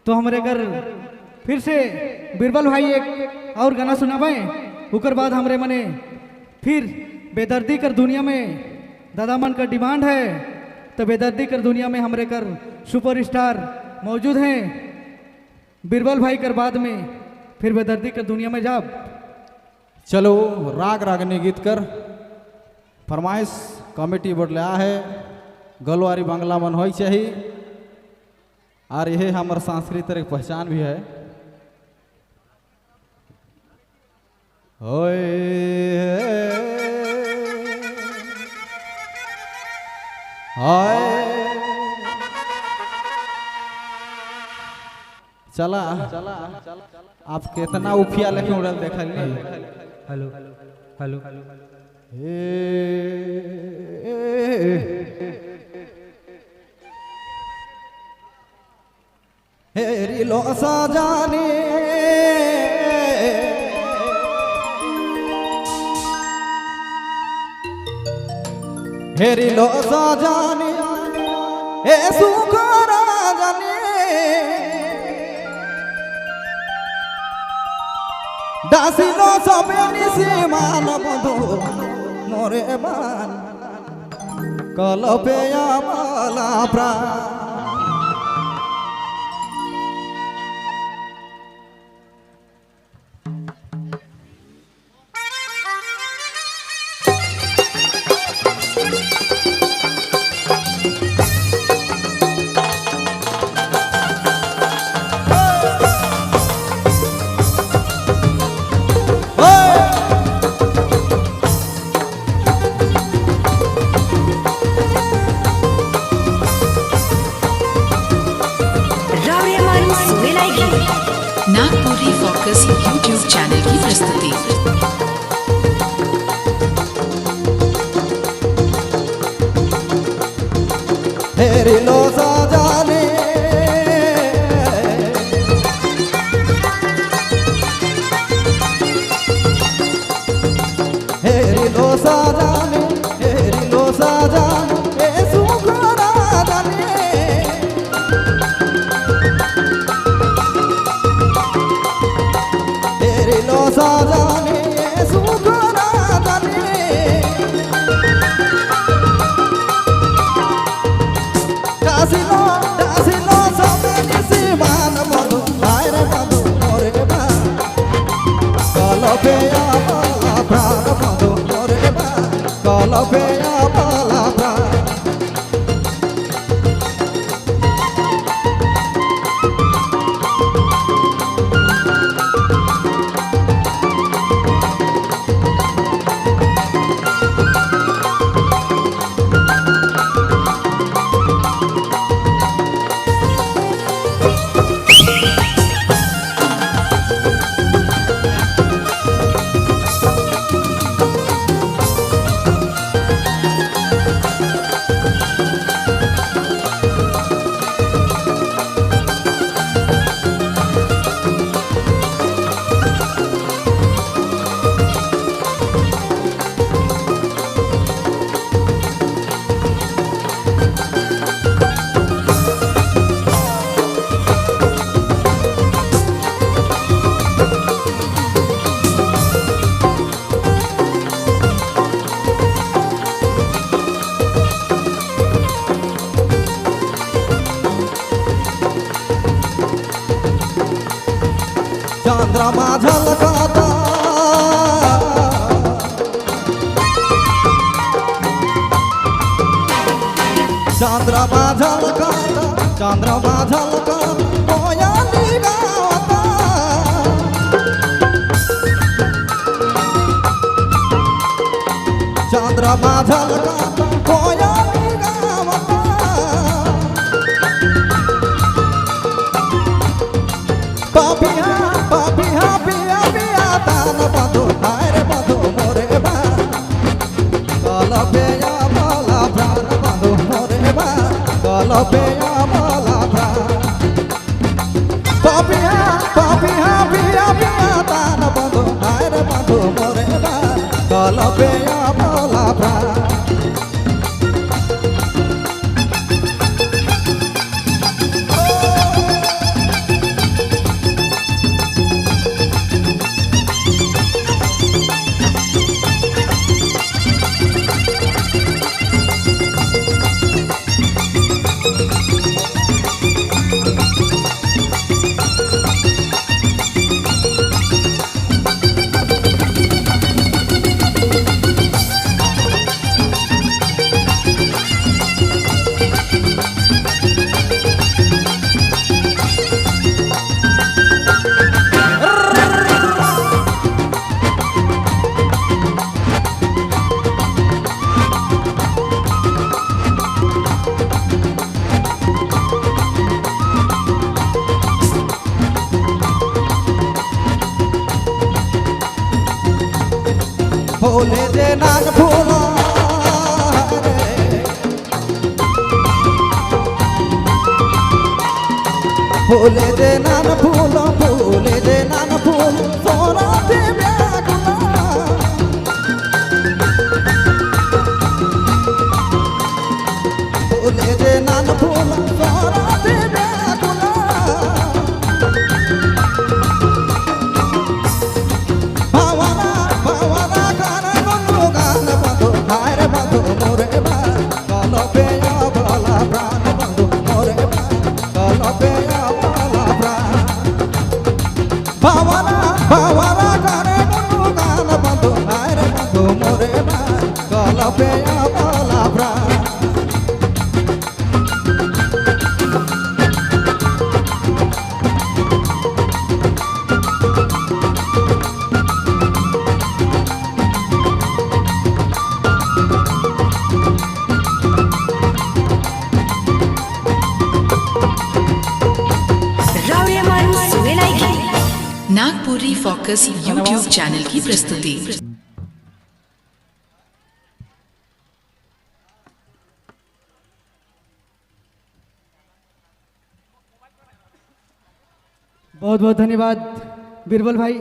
तो हमारे घर फिर से बीरबल भाई एक और गाना सुनावे। उकर बाद हमारे मने फिर बेदर्दी कर दुनिया में दादा मन का डिमांड है। तो बेदर्दी कर दुनिया में हमारे कर सुपरस्टार मौजूद हैं। बीरबल भाई कर बाद में फिर बेदर्दी कर दुनिया में जाब। चलो राग रागनी गीत कर फरमाइश कमेटी बोले है गलवारी बांग्ला मन हो चाहिए और यह हमारे सांस्कृतिक पहचान भी है। होए हाय चला आप कितना उफिया लेके उड़ल देखा हेलो हेलो हेरी लो साजाने हेरी लो साजाने ए सुखरा जाने दासी लो सबेनी से मान बंधु मोरे मान कलपे आमला प्राण नागपुरी फोकस यूट्यूब चैनल की प्रस्तुति। हेरी लो साजाने हेरी लो साजाने हेरी लो साजाने ए सुखरा जाने हेरी लो साजाने ए सुखरा जाने दासिलो दासिलो सबेनी से मान बंधु आय रे बंधु मोरे बा कलपे आमला प्राण बंधु मोरे बा कलपे आमला प्राण चंद्रमा झलकाता चंद्रमा झलकाता चंद्रमा झलकाता कोयली गावता चंद्रमा झलकाता कोयली गावता पापिया पापिया पिया पिया दान बंधु आय रे बंधु मोरे बा कलपे आमला प्राण बंधु मोरे बा कलपे आमला प्राण पापिया पापिया पिया पिया दान बंधु आय रे बंधु मोरे बा कलपे आमला प्राण भोले जे नान फूला भोले जे नान फूला भोले जे नान फूल सोना दे व्याकुला भोले जे नान फूला सोना दे व्याकुला भावना भावना गाना बंधु गाना बंधु हाय बंधु मोरे बा कालो पे बाला प्राण बंधु मोरे बा कालो पे बाला प्राण भावना भावना गाना बंधु गाना बंधु हाय बंधु मोरे बा कालो पे बाला प्राण नागपुरी फोकस यूट्यूब चैनल की प्रस्तुति। बहुत बहुत धन्यवाद बीरबल भाई।